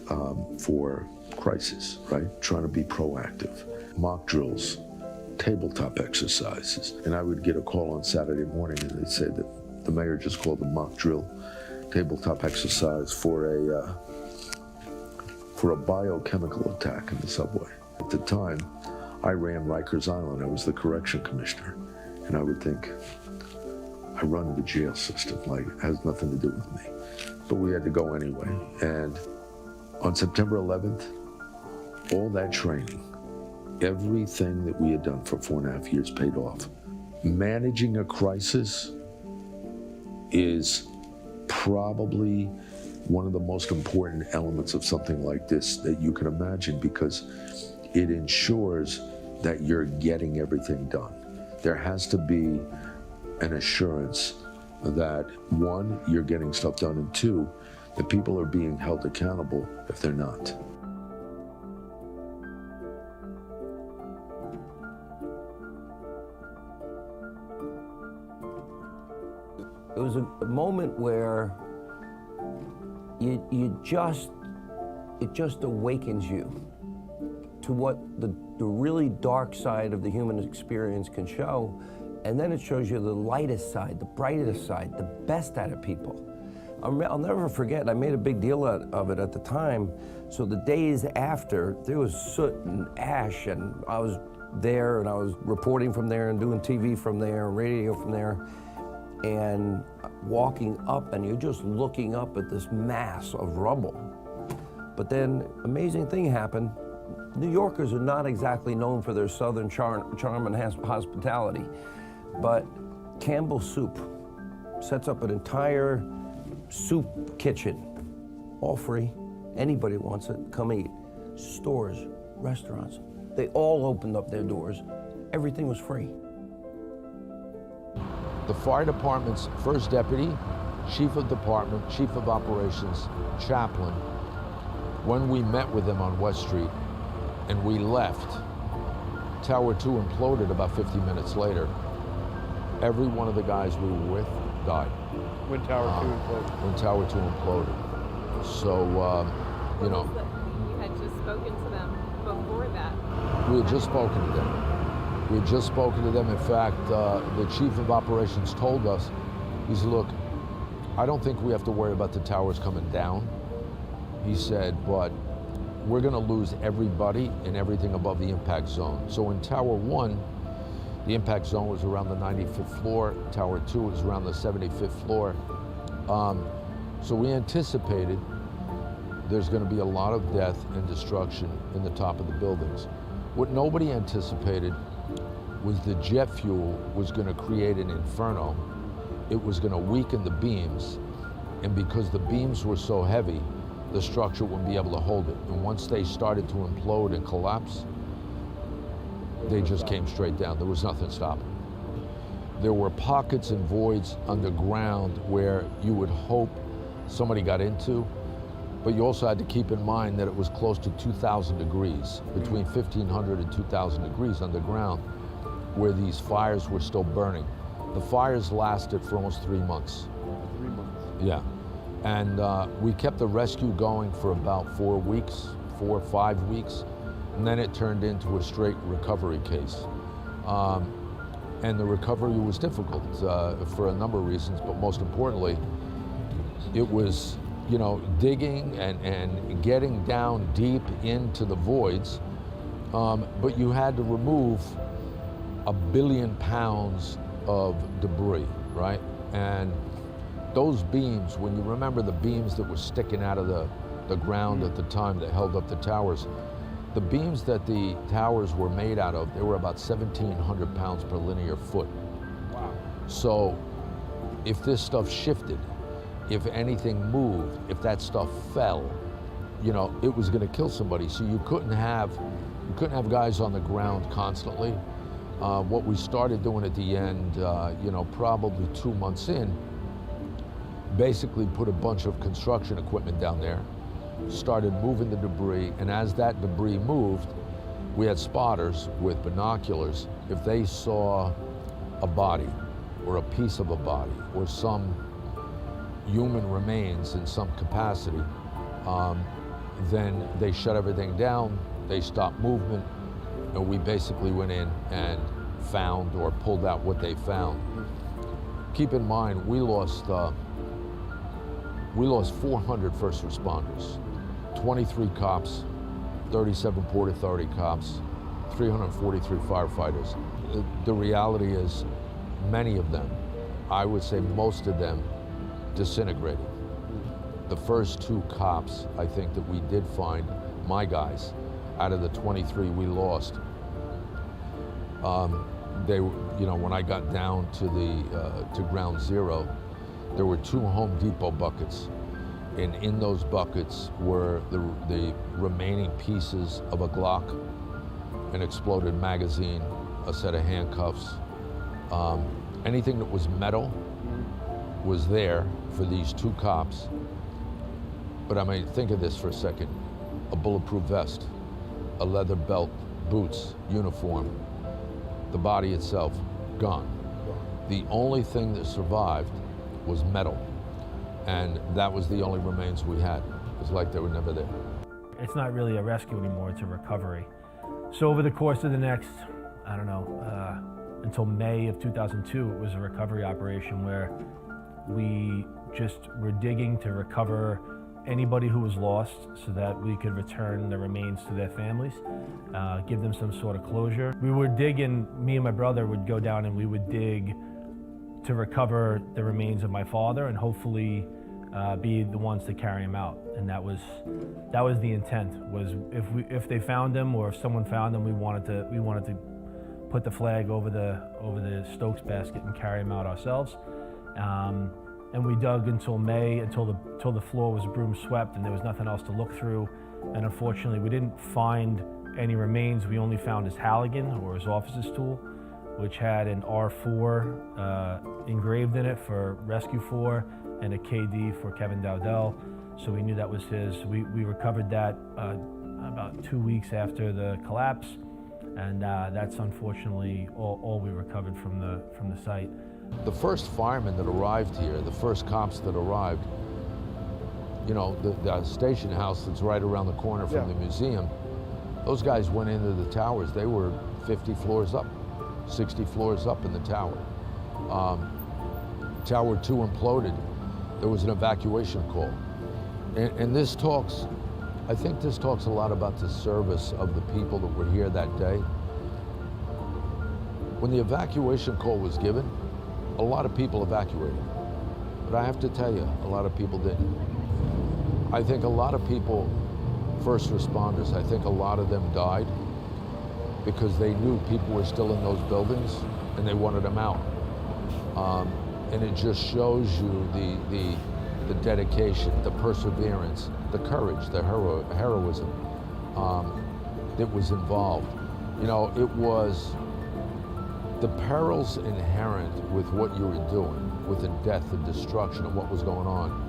S8: for crisis, right? Trying to be proactive. Mock drills, tabletop exercises. And I would get a call on Saturday morning and they'd say that the mayor just called a mock drill tabletop exercise for a biochemical attack in the subway. At the time, I ran Rikers Island. I was the correction commissioner. And I would think, I run the jail system, like it has nothing to do with me. But we had to go anyway. And on September 11th, all that training, everything that we had done for 4.5 years paid off. Managing a crisis is probably one of the most important elements of something like this that you can imagine, because it ensures that you're getting everything done. There has to be an assurance that, one, you're getting stuff done, and two, that people are being held accountable if they're not.
S9: It was a moment where it just awakens you to what the really dark side of the human experience can show, and then it shows you the lightest side, the brightest side, the best out of people. I'll never forget, I made a big deal out of it at the time, so the days after, there was soot and ash, and I was there, and I was reporting from there, and doing TV from there, and radio from there, and walking up, and you're just looking up at this mass of rubble. But then, amazing thing happened. New Yorkers are not exactly known for their southern charm and hospitality, but Campbell's Soup sets up an entire soup kitchen, all free. Anybody wants it, come eat. Stores, restaurants, they all opened up their doors. Everything was free.
S7: The fire department's first deputy, chief of department, chief of operations, chaplain, when we met with them on West Street and we left, Tower 2 imploded about 50 minutes later. Every one of the guys we were with died.
S11: When Tower 2 imploded?
S7: When Tower 2 imploded. So, you know.
S12: You had just spoken to them before that.
S7: We had just spoken to them. We had just spoken to them. In fact, the chief of operations told us, he said, look, I don't think we have to worry about the towers coming down. He said, but we're going to lose everybody and everything above the impact zone. So in Tower 1, the impact zone was around the 95th floor. Tower 2 was around the 75th floor. So we anticipated there's going to be a lot of death and destruction in the top of the buildings. What nobody anticipated was the jet fuel was going to create an inferno. It was going to weaken the beams, and because the beams were so heavy, the structure wouldn't be able to hold it. And once they started to implode and collapse, they just came straight down. There was nothing stopping. There were pockets and voids underground where you would hope somebody got into, but you also had to keep in mind that it was close to 2,000 degrees, between 1,500 and 2,000 degrees underground, where these fires were still burning. The fires lasted for almost 3 months.
S11: 3 months?
S7: Yeah. And we kept the rescue going for about 4 weeks, 4 or 5 weeks, and then it turned into a straight recovery case. And the recovery was difficult for a number of reasons, but most importantly, it was, you know, digging and getting down deep into the voids, but you had to remove 1 billion pounds of debris, right? And those beams, when you remember the beams that were sticking out of the ground at the time that held up the towers, The beams that the towers were made out of, they were about 1,700 pounds per linear foot.
S11: Wow.
S7: So if this stuff shifted, if anything moved, if that stuff fell, you know, it was going to kill somebody. So you couldn't have guys on the ground constantly. What we started doing at the end, you know, probably 2 months in, basically put a bunch of construction equipment down there, started moving the debris, and as that debris moved, we had spotters with binoculars. If they saw a body or a piece of a body or some human remains in some capacity, then they shut everything down, they stopped movement, and we basically went in and found or pulled out what they found. Keep in mind, we lost 400 first responders, 23 cops, 37 Port Authority cops, 343 firefighters. The reality is, many of them, I would say most of them, disintegrated. The first 2 cops, I think that we did find, my guys, out of the 23 we lost, they, you know, when I got down to to ground zero, there were 2 Home Depot buckets, and in those buckets were the remaining pieces of a Glock, an exploded magazine, a set of handcuffs. Anything that was metal was there for these 2 cops. But I mean, think of this for a second. A bulletproof vest, a leather belt, boots, uniform, the body itself, gone. The only thing that survived was metal. And that was the only remains we had. It was like they were never there.
S10: It's not really a rescue anymore, it's a recovery. So over the course of the next, I don't know, until May of 2002, it was a recovery operation where we just were digging to recover anybody who was lost so that we could return the remains to their families, give them some sort of closure. We were digging, me and my brother would go down and we would dig to recover the remains of my father and hopefully be the ones to carry him out. And that was the intent, was if they found him or if someone found him, we wanted to put the flag over the Stokes basket and carry him out ourselves. And we dug until May, until the floor was broom swept and there was nothing else to look through. And unfortunately, we didn't find any remains. We only found his Halligan, or his officer's tool, which had an R4 engraved in it for Rescue 4 and a KD for Kevin Dowdell. So we knew that was his. We recovered that about 2 weeks after the collapse, and that's unfortunately all we recovered from the site.
S7: The first firemen that arrived here, the first cops that arrived, you know, the station house that's right around the corner from the museum, those guys went into the towers. They were 50 floors up, 60 floors up in the tower. Tower 2 imploded. There was an evacuation call. And this talks, I think this talks a lot about the service of the people that were here that day. When the evacuation call was given, a lot of people evacuated. But I have to tell you, a lot of people didn't. I think a lot of people, first responders, I think a lot of them died because they knew people were still in those buildings and they wanted them out. And it just shows you the dedication, the perseverance, the courage, the heroism that was involved. You know, it was the perils inherent with what you were doing, with the death and destruction of what was going on.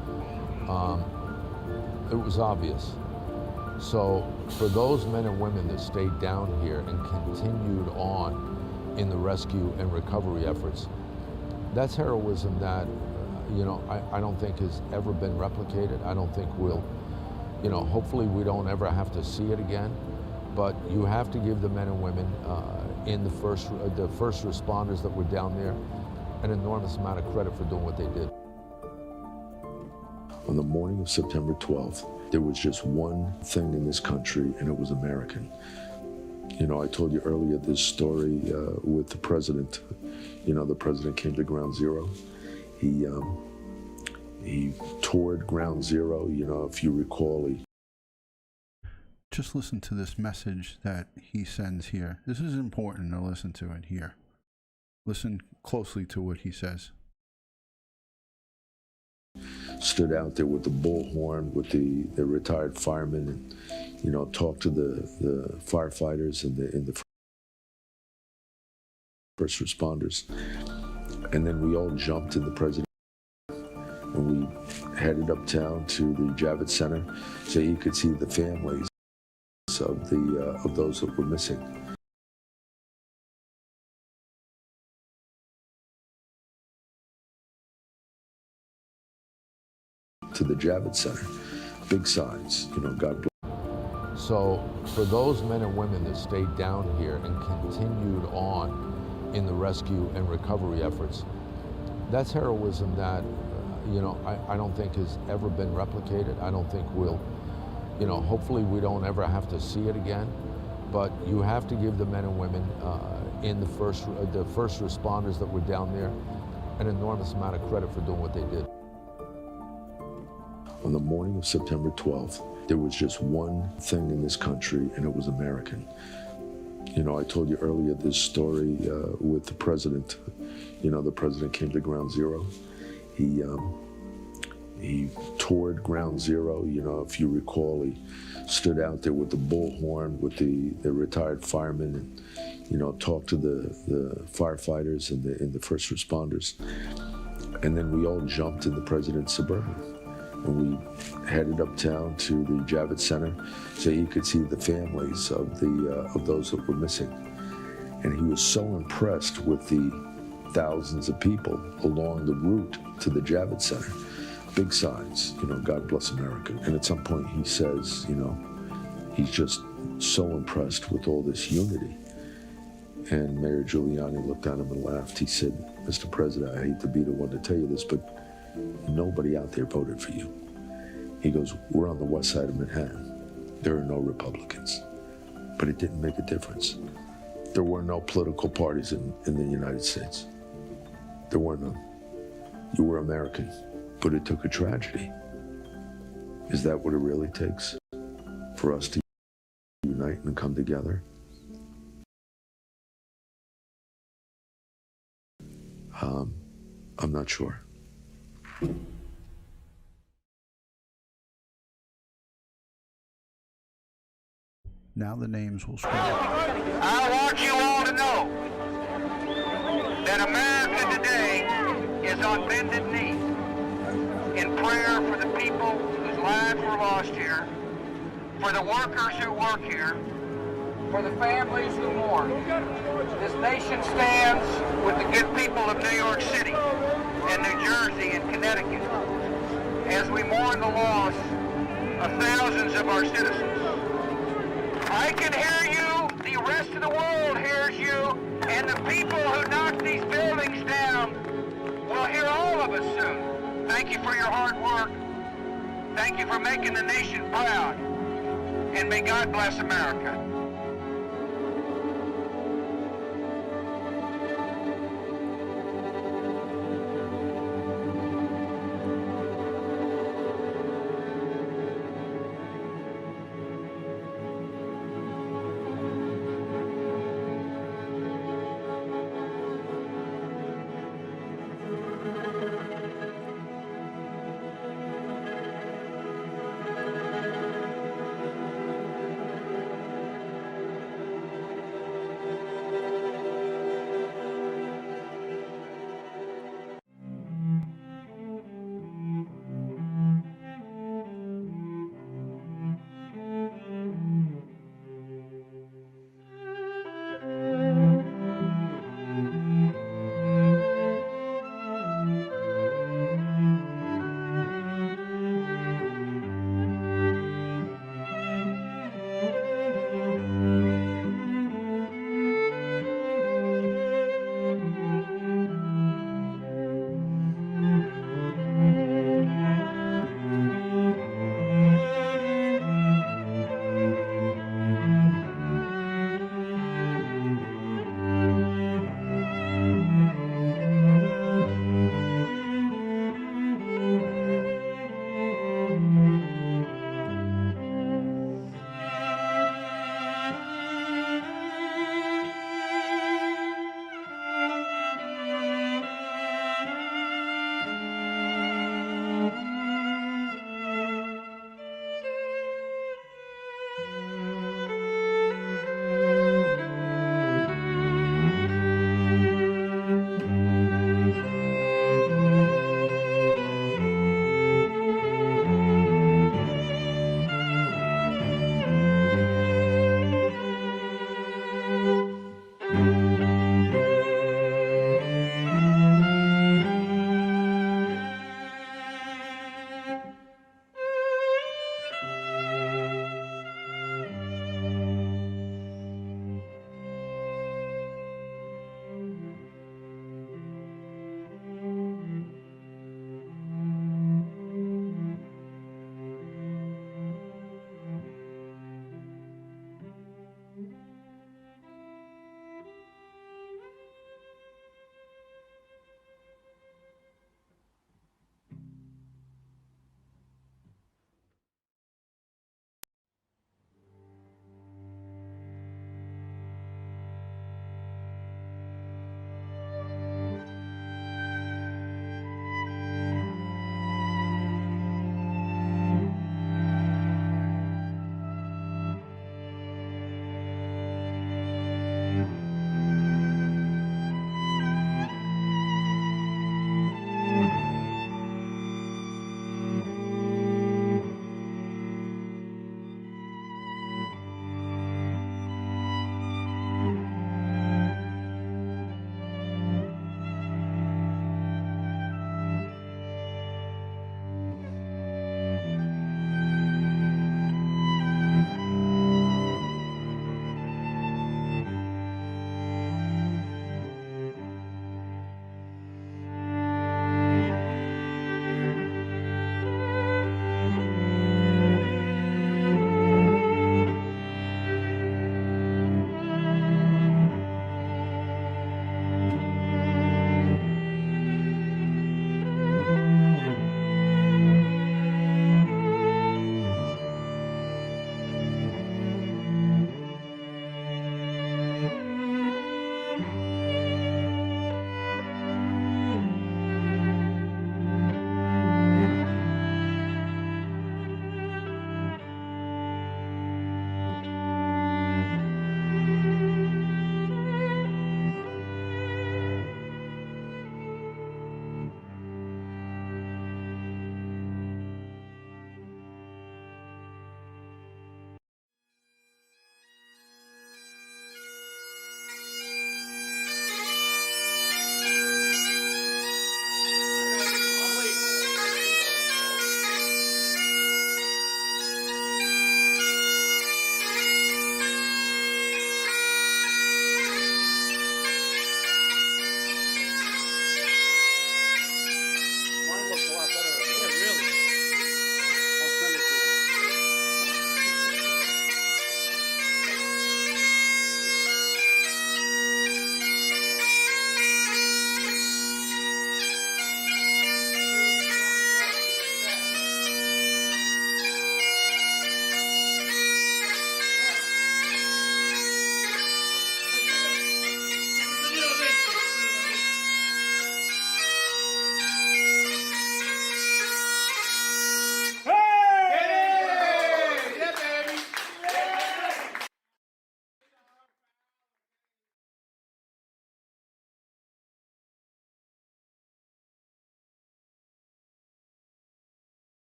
S7: It was obvious. So for those men and women that stayed down here and continued on in the rescue and recovery efforts, that's heroism that, you know, I don't think has ever been replicated. I don't think we'll, you know, hopefully we don't ever have to see it again, but you have to give the men and women in the first responders that were down there an enormous amount of credit for doing what they did.
S8: On the morning of September 12th, there was just one thing in this country, and it was American. You know, I told you earlier this story with the president. You know, the president came to Ground Zero. He toured Ground Zero. You know, if you recall,
S1: Just listen to this message that he sends here. This is important to listen to it here. Listen closely to what he says.
S8: Stood out there with the bullhorn, with the retired firemen, and, you know, talked to the firefighters and the first responders. And then we all jumped in the president, and we headed uptown to the Javits Center so you could see the families of those that were missing. To the Javits Center, big signs, you know, God bless.
S7: So for those men and women that stayed down here and continued on in the rescue and recovery efforts, that's heroism that, you know, I don't think has ever been replicated. I don't think we'll, you know, hopefully we don't ever have to see it again. But you have to give the men and women in the first responders that were down there an enormous amount of credit for doing what they did.
S8: On the morning of September 12th, there was just one thing in this country, and it was American. You know, I told you earlier this story with the president. You know, the president came to Ground Zero. He toured Ground Zero. You know, if you recall, he stood out there with the bullhorn, with the retired firemen, and, you know, talked to the firefighters and the first responders. And then we all jumped in the president's Suburban, and we headed uptown to the Javits Center so you could see the families of those that were missing. And he was so impressed with the thousands of people along the route to the Javits Center. Big signs, you know, God bless America. And at some point he says, you know, he's just so impressed with all this unity. And Mayor Giuliani looked at him and laughed. He said, Mr. President, I hate to be the one to tell you this, but nobody out there voted for you. He goes, we're on the west side of Manhattan. There are no Republicans. But it didn't make a difference. There were no political parties in the United States. There were none. You were American, but it took a tragedy. Is that what it really takes for us to unite and come together? I'm not sure.
S1: Now the names will scroll.
S2: I want you all to know that America today is on bended knee in prayer for the people whose lives were lost here, for the workers who work here, for the families who mourn. This nation stands with the good people of New York City and New Jersey and Connecticut as we mourn the loss of thousands of our citizens. I can hear you, the rest of the world hears you, and the people who knocked these buildings down will hear all of us soon. Thank you for your hard work. Thank you for making the nation proud. And may God bless America.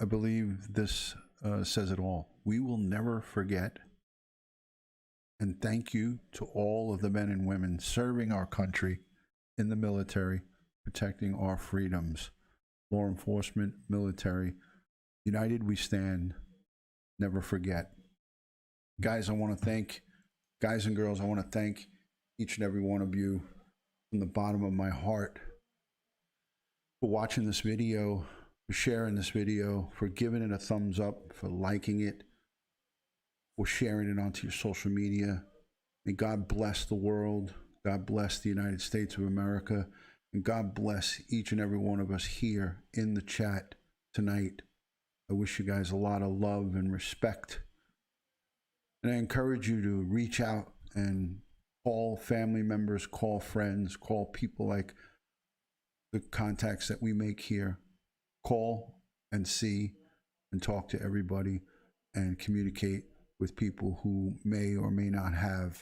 S1: I believe this says it all. We will never forget. And thank you to all of the men and women serving our country in the military, protecting our freedoms. Law enforcement, military, united we stand, never forget. Guys, I want to thank, guys and girls, I want to thank each and every one of you from the bottom of my heart for watching this video, for sharing this video, for giving it a thumbs up, for liking it, for sharing it onto your social media. May God bless the world. God bless the United States of America. And God bless each and every one of us here in the chat tonight. I wish you guys a lot of love and respect. And I encourage you to reach out and call family members, call friends, call people like the contacts that we make here. Call and see and talk to everybody and communicate with people who may or may not have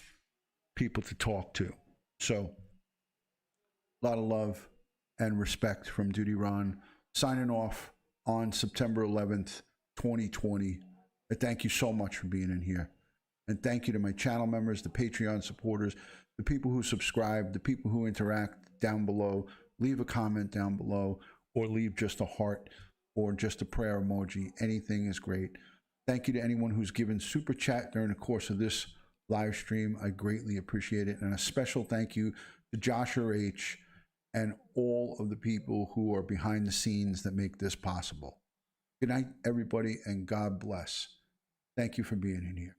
S1: people to talk to. So, a lot of love and respect from DutyRon. Signing off on September 11th, 2020. I thank you so much for being in here. And thank you to my channel members, the Patreon supporters, the people who subscribe, the people who interact down below. Leave a comment down below or leave just a heart or just a prayer emoji. Anything is great. Thank you to anyone who's given super chat during the course of this live stream. I greatly appreciate it. And a special thank you to Joshua H. and all of the people who are behind the scenes that make this possible. Good night, everybody, and God bless. Thank you for being in here.